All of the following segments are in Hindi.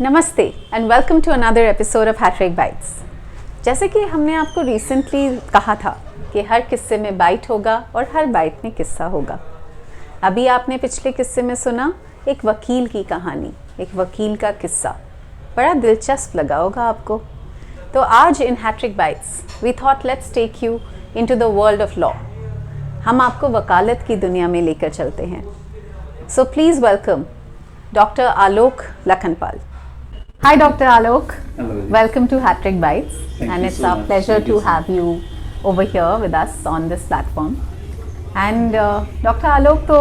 नमस्ते and welcome to another episode of hattrick bytes. जैसे कि हमने आपको रिसेंटली कहा था कि हर किस्से में बाइट होगा और हर बाइट में किस्सा होगा। अभी आपने पिछले किस्से में सुना एक वकील की कहानी, एक वकील का किस्सा, बड़ा दिलचस्प लगा होगा आपको। तो आज in hat trick bytes we thought let's take you into the world of law. हम आपको वकालत की दुनिया में लेकर चलते हैं। So please welcome doctor Alok Lakhanpal. Hi Dr. Alok. Hello. Welcome to Hattrick Bites. Thank And you it's so our much. pleasure Thank to you so have you over here with us on this platform. And Dr. Alok, तो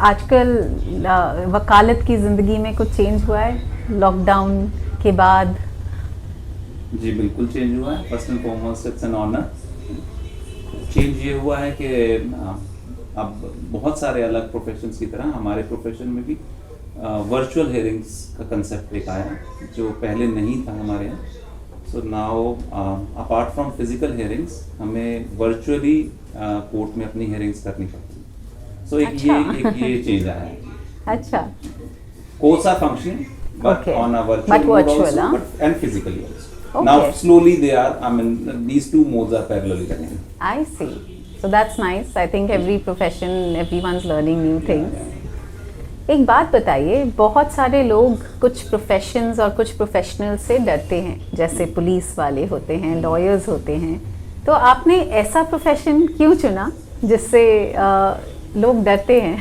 आजकल वकालत की ज़िंदगी में कुछ चेंज हुआ है लॉकडाउन के बाद? जी बिल्कुल चेंज हुआ है। First and foremost it's an honour. Change ये हुआ है कि अब बहुत सारे अलग प्रोफेशंस की तरह हमारे प्रोफेशन में भी वर्चुअल हेयरिंग्स का कंसेप्ट एक आया जो पहले नहीं था हमारे यहाँ। So now apart from physical hearings हमें वर्चुअली कोर्ट में अपनी हेयरिंग्स करनी पड़ती है। सो एक ये चेंज आया है। अच्छा। Courts are functioning but on a virtual mode also, but and physically also. Okay. Now slowly they are, I mean, these two modes are parallelly running. I see. So that's nice. I think every profession, everyone's learning new things. एक बात बताइए, बहुत सारे लोग कुछ प्रोफेशंस और कुछ प्रोफेशनल से डरते हैं, जैसे पुलिस वाले होते हैं, लॉयर्स होते हैं। तो आपने ऐसा प्रोफेशन क्यों चुना जिससे लोग डरते हैं?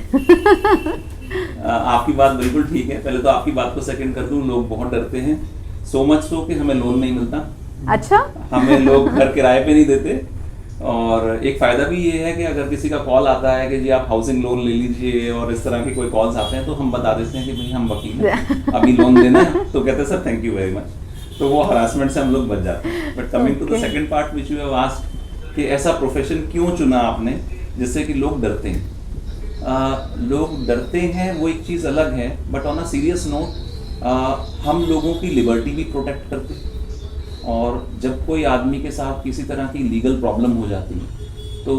आपकी बात बिल्कुल ठीक है। पहले तो आपकी बात को सेकंड कर दूं, लोग बहुत डरते हैं। सो मच सो कि हमें लोन नहीं मिलता। अच्छा। हमें लोग घर किराए पे नहीं देते। और एक फ़ायदा भी ये है कि अगर किसी का कॉल आता है कि जी आप हाउसिंग लोन ले लीजिए और इस तरह के कोई कॉल्स आते हैं तो हम बता देते हैं कि भाई हम वकील हैं, अभी लोन देना है। तो कहते हैं sir thank you very much. तो वो हरासमेंट से हम लोग बच जाते हैं। But coming to the second part which you have asked कि ऐसा प्रोफेशन क्यों चुना आपने जिससे कि लोग डरते हैं। लोग डरते हैं वो एक चीज़ अलग है, but on a serious note हम लोगों की लिबर्टी भी प्रोटेक्ट करते हैं। और जब कोई आदमी के साथ किसी तरह की लीगल प्रॉब्लम हो जाती है तो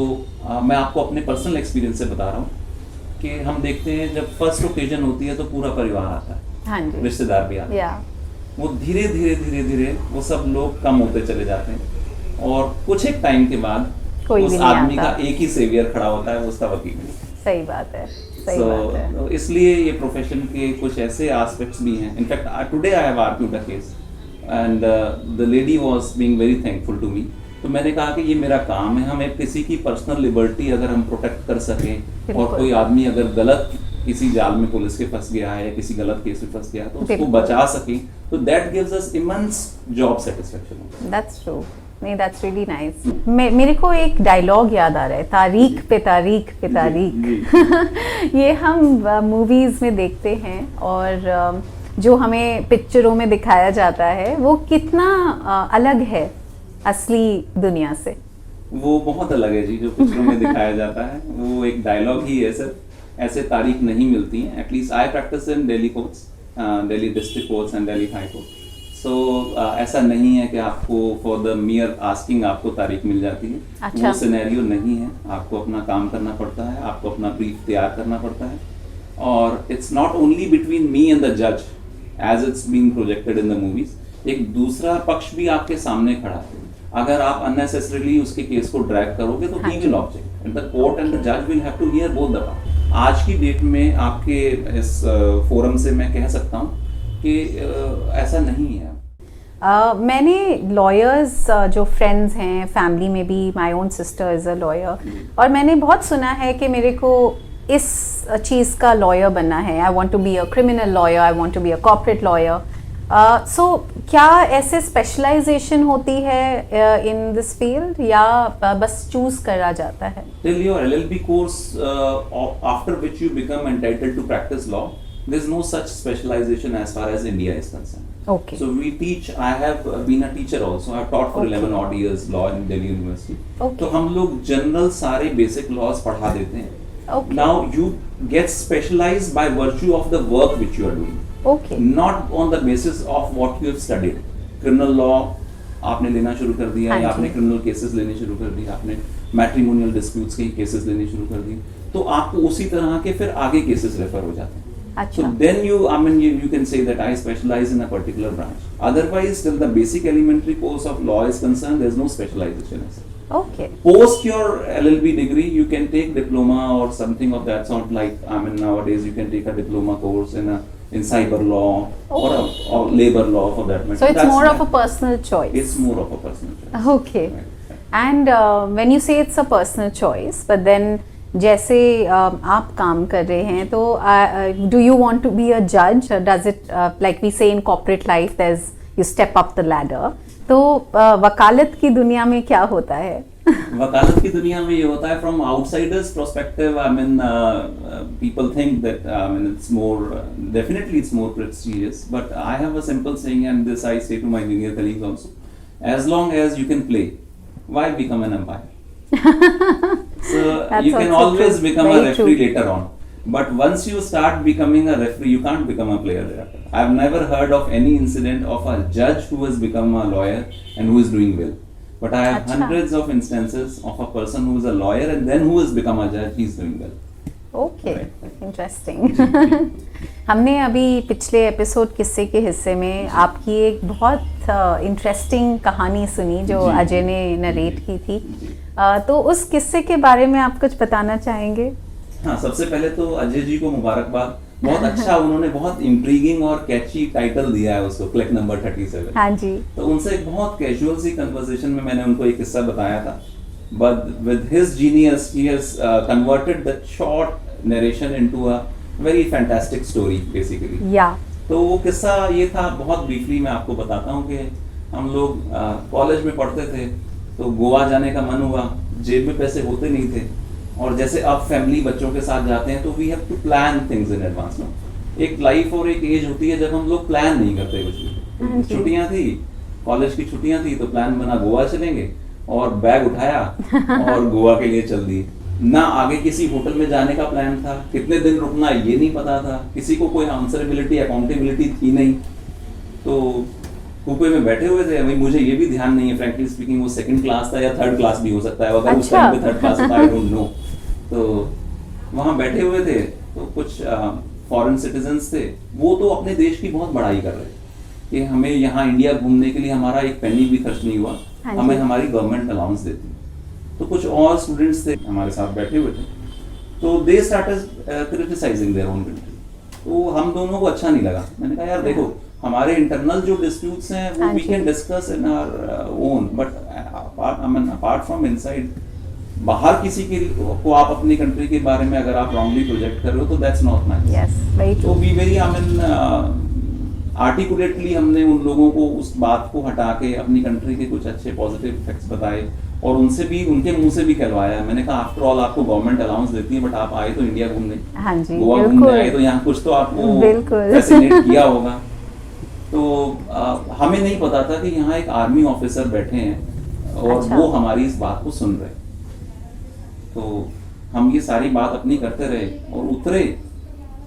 मैं आपको अपने पर्सनल एक्सपीरियंस से बता रहा हूँ कि हम देखते हैं जब फर्स्ट ओकेजन होती है तो पूरा परिवार आता है। हाँ जी। रिश्तेदार भी आते हैं। वो धीरे धीरे वो सब लोग कम होते चले जाते हैं और कुछ एक टाइम के बाद उस आदमी का एक ही सेवियर खड़ा होता है, वो उसका वकील है। सही बात है। सही बात है। इसलिए ये प्रोफेशन के कुछ ऐसे एस्पेक्ट्स भी हैं। In fact today I have argued a case and the lady was being very thankful to me. तो मैंने कहा कि ये मेरा काम है, हमें किसी की पर्सनल लिबर्टी अगर हम प्रोटेक्ट कर सकें और कोई आदमी अगर गलत किसी जाल में पुलिस के फंस गया है या किसी गलत केस में फंस गया तो उसको बचा सकें, तो that gives us immense job satisfaction. That's true. नहीं, दैट्स रियली नाइस। मेरे को एक डायलॉग याद आ रहा है, तारीख पे तारीख पे तारीख। ये हम मूवीज़ में देखते हैं और जो हमें पिक्चरों में दिखाया जाता है वो कितना अलग है असली दुनिया से। वो बहुत अलग है जी, जो पिक्चरों में दिखाया जाता है वो एक डायलॉग ही है सर। ऐसे तारीख नहीं मिलती हैं। At least I practice in Delhi courts, Delhi district courts and Delhi high court. So ऐसा नहीं है कि आपको फॉर द मियर आस्किंग आपको तारीख मिल जाती है। अच्छा। वो सिनेरियो नहीं है। आपको अपना काम करना पड़ता है, आपको अपना ब्रीफ तैयार करना पड़ता है। और it's not only between me and the जज as it's been projected in the movies. एक दूसरा पक्ष भी आपके सामने खड़ा है। अगर आप अननेसेसरीली उसके केस को ड्रैग करोगे तो he will object and the court and the जज will have to hear both the part. आज की डेट में आपके इस फोरम से मैं कह सकता हूँ कि ऐसा नहीं है। मैंने लॉयर्स जो फ्रेंड्स हैं, फैमिली में भी my own sister is a lawyer, और मैंने बहुत सुना है कि मेरे को इस चीज़ का लॉयर बनना है। I want to be a criminal lawyer, I want to be a corporate lawyer. So क्या ऐसे स्पेशलाइजेशन होती है इन दिस फील्ड या बस चूज करा जाता है? Till your LLB course after which you become entitled to practice law, there is no such specialization as far as India is concerned. Okay. So we teach. I have been a teacher also. I have taught for 11 odd years law in Delhi University. Okay. तो हम लोग जनरल सारे बेसिक लॉज पढ़ा देते हैं। Okay. Now you get specialized by virtue of the work which you are doing. Okay. Not on the basis of what you have studied. Criminal law आपने लेना शुरू कर दिया या आपने क्रिमिनल केसेस लेने शुरू कर दिए, आपने मैट्रिमोनियल डिस्प्यूट्स के केसेस लेने शुरू कर दिए, तो आपको उसी तरह के फिर आगे केसेस रेफर हो जाते हैं। अच्छा। So then you can say that I specialize in a particular branch. Otherwise, till the basic elementary course of law is concerned, there's no specialization. Okay. Post your LLB degree, you can take diploma or something of that sort. Like nowadays you can take a diploma course in cyber law or labor law for that matter. So it's more of a personal choice. It's more of a personal choice. Okay. Right. And when you say it's a personal choice, but then जैसे आप काम कर रहे हैं तो do you want to be a judge? Does it like we say in corporate life, there's you step up the ladder. तो वकालत की दुनिया में क्या होता है? वकालत की दुनिया में ये होता है from outsiders perspective. People think that it's more definitely it's more prestigious. But I have a simple saying, and this I say to my junior colleagues also: as long as you can play, why become an umpire? So That's you can also always true. become Very a referee true. later on. But once you start becoming a referee, you can't become a player thereafter. I've never heard of any incident of a judge who has become a lawyer and who is doing well. But I have Achha. hundreds of instances of a person who is a lawyer and then who has become a judge, he's doing well. Okay, Right. Interesting. हमने अभी पिछले एपिसोड किस्से के हिस्से में आपकी एक बहुत इंटरेस्टिंग कहानी सुनी जो जी। अजय ने नरेट की थी। जी। तो उस किस्से के बारे में आप कुछ बताना चाहेंगे? हाँ, सबसे पहले तो अजय जी को मुबारकबाद। बहुत अच्छा, उन्होंने बहुत इंट्रीगिंग और कैची टाइटल दिया है उसको, क्लिक नंबर 37। हाँ जी। तो उनसे एक बहुत कैजुअल सी कन्वर्सेशन में मैंने उनको एक किस्सा बताया था, but with his genius he has converted the short narration into a very fantastic story basically. या तो वो किस्सा ये था, बहुत ब्रीफली मैं आपको बताता हूँ कि हम लोग कॉलेज में पढ़ते थे तो गोवा जाने का मन हुआ, जेब में पैसे होते नहीं थे, और जैसे अब फैमिली बच्चों के साथ जाते हैं तो we have to plan things in advance. No, एक लाइफ और एक एज होती है जब हम लोग प्लान नहीं करते कुछ हाँ भी। जी। छुट्टियां थी, कॉलेज की छुट्टियां थी, तो प्लान बना गोवा चलेंगे, और बैग उठाया और गोवा के लिए चल दिए। ना आगे किसी होटल में जाने का प्लान था, कितने दिन रुकना ये नहीं पता था, किसी को कोई आंसरेबिलिटी अकाउंटेबिलिटी थी नहीं। तो कूपे में बैठे हुए थे, अभी मुझे ये भी ध्यान नहीं है फ्रैंकली स्पीकिंग वो सेकंड क्लास था या थर्ड क्लास भी हो सकता है, अगर उस अच्छा। टाइम पे थर्ड क्लास होता, आई डोंट नो। तो वहाँ बैठे हुए थे तो कुछ फॉरेन सिटीजन्स थे, वो तो अपने देश की बहुत बड़ाई कर रहे थे कि हमें यहाँ इंडिया घूमने के लिए हमारा एक पेनी भी खर्च नहीं हुआ, हाँ हमें जी। हमारी गवर्नमेंट अलाउंस देती। तो कुछ और स्टूडेंट्स थे हमारे साथ बैठे हुए थे, तो they started criticising their own country. तो हम दोनों को अच्छा नहीं लगा। मैंने कहा यार देखो, हमारे इंटरनल जो डिस्प्यूट्स हैं वो हाँ वी जी। Can discuss in our own, but apart from inside, बाहर किसी के को आप अपनी कंट्री के बारे में अगर आप रॉन्गली प्रोजेक्ट कर रहे हो तो that's not nice. Yes, very तो ट्रू। वी वेरी आर्टिकुलेटली हमने उन लोगों को उस बात को हटा के अपनी कंट्री के कुछ अच्छे पॉजिटिव इफेक्ट्स बताए, और उनसे भी, उनके मुंह से भी कहलवाया। मैंने कहा आफ्टर ऑल आपको गवर्नमेंट अलाउंस देती है, बट आप आए तो इंडिया घूमने, हाँ जी, गोवा घूमने बिल्कुल। आए तो यहाँ कुछ तो आपको बिल्कुल। फैसिनेट किया होगा। तो हमें नहीं पता था कि यहाँ एक आर्मी ऑफिसर बैठे हैं और अच्छा। वो हमारी इस बात को सुन रहे। तो हम ये सारी बात अपनी करते रहे और उतरे,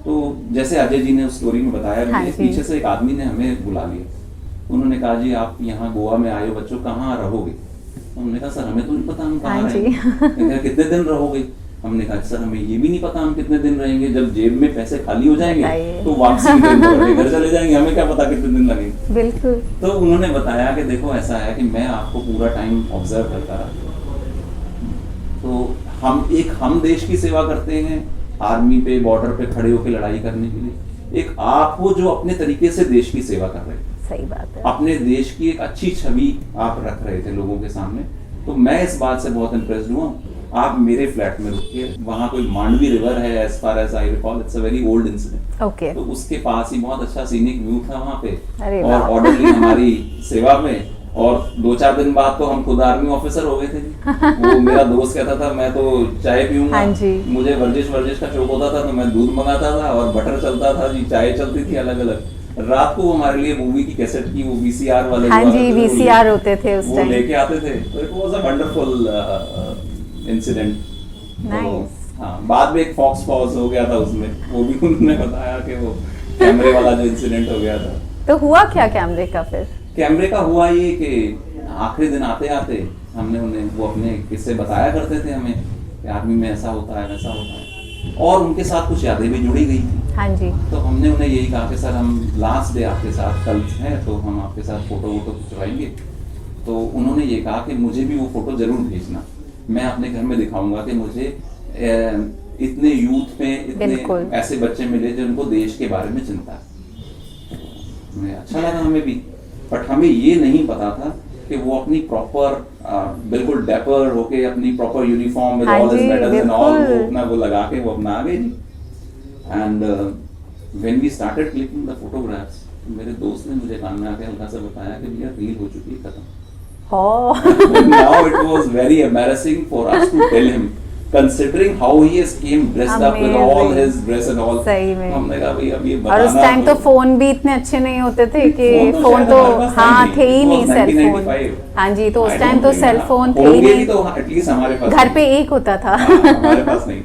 तो जैसे अजय जी ने उस स्टोरी में बताया, हाँ भी, जी। पीछे से एक आदमी ने हमें बुला लिया। उन्होंने कहा जी आप यहाँ गोवा में आए हो बच्चों, कहाँ रहोगे? हमने कहा सर हमें तो नहीं पता हम कहाँ हाँ जी। रहेंगे। कितने दिन रहोगे? हमने कहा सर हमें ये भी नहीं पता हम कितने दिन रहेंगे, जब जेब में पैसे खाली हो जाएंगे बताइए। तो वापसी की ट्रेन पकड़ के घर चले जाएंगे, हमें क्या पता कितने दिन लगेंगे। बिल्कुल। तो उन्होंने बताया कि देखो ऐसा है कि मैं आपको पूरा टाइम ऑब्जर्व करता रहा, तो हम देश की सेवा करते हैं आर्मी पे, बॉर्डर पे खड़े होकर लड़ाई करने के लिए, एक आप हो जो अपने तरीके से देश की सेवा कर रहे हैं, सही बात है। अपने देश की एक अच्छी छवि आप रख रहे थे लोगों के सामने। तो मैं इस बात से बहुत इम्प्रेस्ड हुआ। आप मेरे फ्लैट में रुकिए, वहाँ कोई मांडवी रिवर है, as far as I recall, it's a very old incident. Okay. तो उसके पास ही बहुत अच्छा सीनिक व्यू था वहाँ पे, अरे और वाह। ऑर्डरली हमारी सेवा में, और 2-4 दिन बाद तो हम खुद आर्मी ऑफिसर हो गए थे जी। वो मेरा दोस्त कहता था मैं तो चाय पीऊंगा, हाँ जी। मुझे वर्जिश का शौक होता था तो मैं दूध मंगाता था और बटर चलता था जी, चाय चलती थी अलग अलग। रात को वो हमारे लिए मूवी की कैसेट की वो VCR वाले हाँ जो जी, आते थे, वो VCR होते थे उस वो टाइम। लेके आते थे। तो it was a wonderful incident. Nice. हाँ, बाद में एक फॉक्स पॉज हो गया था उसमें, वो भी उन्होंने बताया कि वो कैमरे वाला जो इंसिडेंट हो गया था। तो हुआ क्या कैमरे का फिर? कैमरे का हुआ ये कि आखिरी दिन आते आते हमने उन्हें वो अपने किस्से बताया करते थे हमें कि आर्मी में ऐसा होता है वैसा होता है। और उनके साथ कुछ यादें भी जुड़ी गई थी। हाँ जी। तो हमने उन्हें यही कहा कि सर हम लास्ट डे आपके साथ कल है तो हम आपके साथ फ़ोटो वोटो खिंचवाएंगे। तो उन्होंने ये कहा कि मुझे भी वो फ़ोटो ज़रूर भेजना, मैं अपने घर में दिखाऊंगा कि मुझे इतने यूथ में इतने ऐसे बच्चे मिले जिनको देश के बारे में चिंता है। हमें अच्छा लगा हमें भी, बट हमें ये नहीं पता था कि वो अपनी प्रॉपर बिल्कुल डेपर होके अपनी proper uniform with all his medals and all वो अपना वो लगा के वो अपना आ गए जी। And when we started clicking the photographs, मेरे दोस्त ने मुझे कान में आके हल्का सा बताया कि भैया रील हो चुकी है खत्म। Now it was very embarrassing for us to tell him, considering how he has came dressed up with all his dress and all. सही में। हमने कहा भाई अब ये बताना। और उस टाइम तो फोन भी इतने अच्छे नहीं होते थे कि फोन तो हाँ थे ही नहीं, सेल फोन। हाँ जी, तो उस टाइम तो सेल फोन थे ही नहीं, तो एटलीस्ट हमारे पास घर पे एक होता था। हमारे पास नहीं।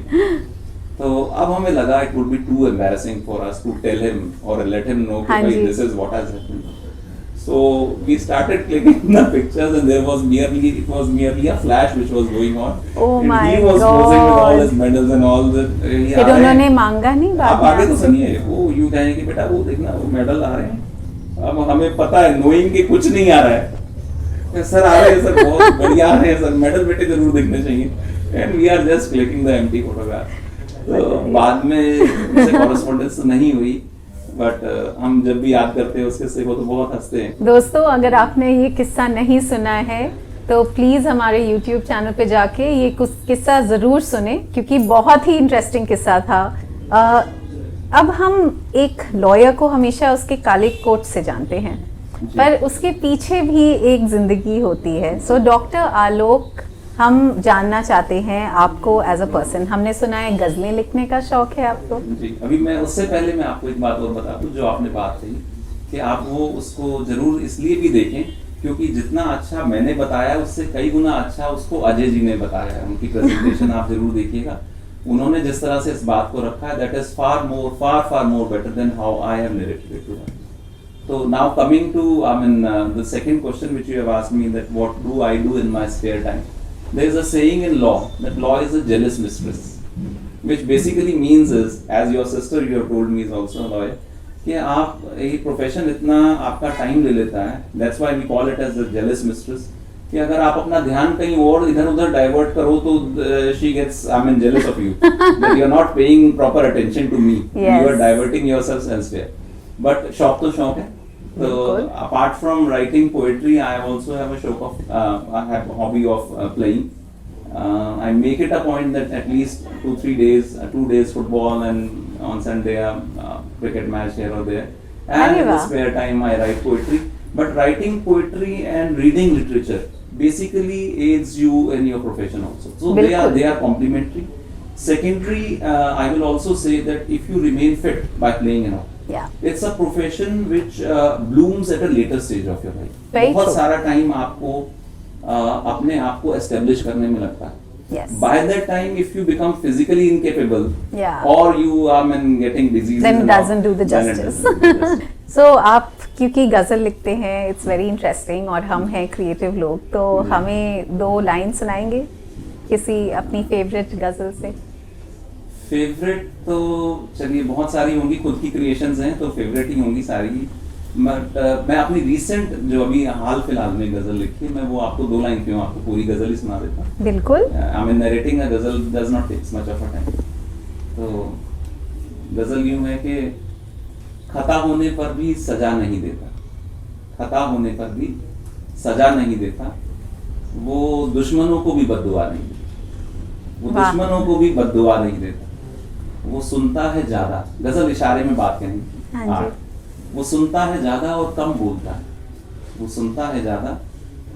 तो अब हमें लगा it would be too embarrassing for us to tell him or let him know कि भाई this is what has happened. So we started clicking the pictures and it was merely a flash which was going on. Oh and my he was posing with all his medals and all the फिर उन्होंने मांगा नहीं बाद आप आगे तो सुनिए, वो यूं कहेंगे कि बेटा वो देखना वो मेडल आ रहे हैं। अब हमें पता है नोइंग कि कुछ नहीं आ रहा है, सर आ रहे हैं सर, बहुत बढ़िया आ रहे हैं सर, मेडल बेटे जरूर दिखने चाहिए। And we are just clicking the empty photograph. तो बाद में उनसे कॉरेस्पॉन्डेंस नहीं हुई, बट हम जब भी याद करते हैं उस किस्से को तो बहुत हंसते हैं। दोस्तों, अगर आपने ये किस्सा नहीं सुना है तो प्लीज़ हमारे YouTube चैनल पे जाके ये कुछ किस्सा ज़रूर सुने, क्योंकि बहुत ही इंटरेस्टिंग किस्सा था। अब हम एक लॉयर को हमेशा उसके काले कोट से जानते हैं, पर उसके पीछे भी एक ज़िंदगी होती है। सो डॉक्टर आलोक, हम जानना चाहते हैं आपको एज अ पर्सन। हमने सुना है गज़लें लिखने का शौक है आपको जी। अभी मैं उससे पहले मैं आपको एक बात और बता दूं, जो आपने बात कही कि आप वो उसको जरूर इसलिए भी देखें क्योंकि जितना अच्छा मैंने बताया उससे कई गुना अच्छा उसको अजय जी ने बताया है। उनकी प्रेजेंटेशन आप जरूर देखिएगा। उन्होंने जिस तरह से इस बात को रखा है, that is far more better than how I have narrated it to her. So now coming to the second question which you have asked me, that what do I do in my spare time? There is a saying in law that law is a jealous mistress, which basically means is, as your sister you have told me is also a lawyer, कि आप ये प्रोफेशन इतना आपका टाइम ले लेता है, that's why we call it as a jealous mistress, कि अगर आप अपना ध्यान कहीं और इधर उधर डाइवर्ट करो तो she gets jealous of you that you are not paying proper attention to me. Yes. You are diverting yourselves elsewhere. But शौक तो शौक है। So apart from writing poetry, I also have a shock of I have a hobby of playing. I make it a point that at least 2-3 days, 2 days football and on Sunday cricket match here or there. And in the spare time I write poetry. But writing poetry and reading literature basically aids you in your profession also. So they are complementary. Secondary, I will also say that if you remain fit by playing enough, it's a profession which blooms at a later stage of your life. बहुत सारा टाइम आपको अपने आप को एस्टेब्लिश करने में लगता है। By that time, if you become physically incapable, or you are getting diseases, then it doesn't do the justice. So आप क्योंकि गजल लिखते हैं, it's very interesting, और हम हैं क्रिएटिव लोग, तो हमें 2 लाइन सुनाएंगे किसी अपनी फेवरेट गजल से? फेवरेट तो चलिए बहुत सारी होंगी, खुद की क्रिएशंस हैं तो फेवरेट ही होंगी सारी। बट मैं अपनी रीसेंट जो अभी हाल फिलहाल में गजल लिखी है, मैं वो आपको 2 लाइन क्यों आपको पूरी गजल ही सुना देता हूँ। बिल्कुल। I mean narrating a ghazal does not takes much of a time. तो गजल यूं है कि खता होने पर भी सजा नहीं देता, खता होने पर भी सजा नहीं देता, वो दुश्मनों को भी बद्दुआ नहीं देता, वो दुश्मनों को भी बद्दुआ नहीं देता, वो सुनता है ज्यादा। गजल इशारे में बात कहेंगे। वो सुनता है ज्यादा और कम बोलता है, वो सुनता है ज्यादा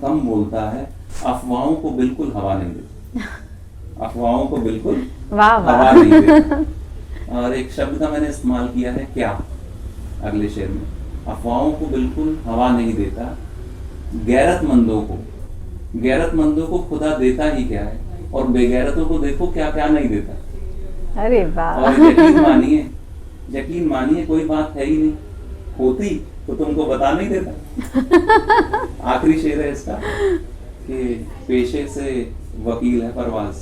कम बोलता है, अफवाहों को बिल्कुल हवा नहीं देता, अफवाहों को बिल्कुल हवा नहीं देता। और एक शब्द का मैंने इस्तेमाल किया है क्या, अगले शेर में, अफवाहों को बिल्कुल हवा नहीं देता, गैरतमंदों को खुदा देता ही क्या है, और बेगैरतों को देखो क्या क्या नहीं देता। अरे वाह। और यकीन मानिए कोई बात है ही नहीं, होती तो तुमको बता नहीं देता। आखिरी शेर है इसका कि पेशे से वकील है परवाज़,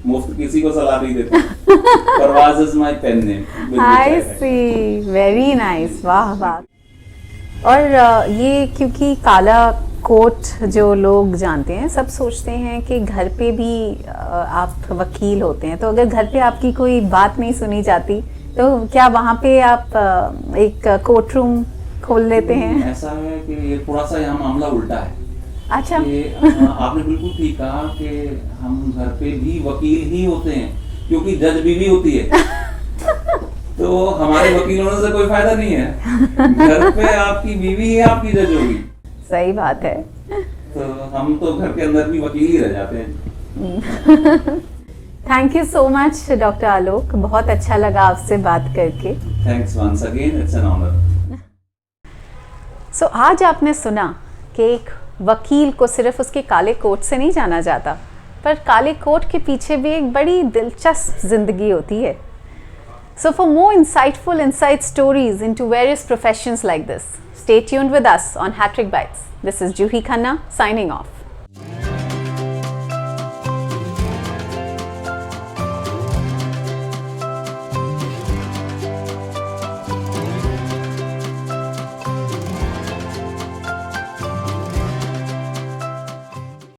मुफ्त किसी को सलाह नहीं देता। Parwaz is my pen name. I see, very nice, वाह वाह। और ये क्योंकि काला कोट जो लोग जानते हैं, सब सोचते हैं कि घर पे भी आप वकील होते हैं, तो अगर घर पे आपकी कोई बात नहीं सुनी जाती तो क्या वहाँ पे आप एक कोर्ट रूम खोल लेते हैं? ऐसा है कि ये थोड़ा सा यहाँ मामला उल्टा है। अच्छा। कि आपने बिल्कुल ठीक कहा कि हम घर पे भी वकील ही होते हैं, क्योंकि जज बीवी होती है। तो हमारे वकील होने से कोई फायदा नहीं है। घर पे आपकी बीवी ही आपकी जज होगी। सही बात है। तो हम तो घर के अंदर भी वकील ही रह जाते हैं। Thank you so much doctor Alok, बहुत अच्छा लगा आपसे बात करके। Thanks once again, it's an honour. So आज आपने सुना कि एक वकील को सिर्फ उसके काले कोट से नहीं जाना जाता, पर काले कोट के पीछे भी एक बड़ी दिलचस्प जिंदगी होती है। So for more insightful insight stories into various professions like this, stay tuned with us on Hattrick Bites. This is Juhi Khanna signing off.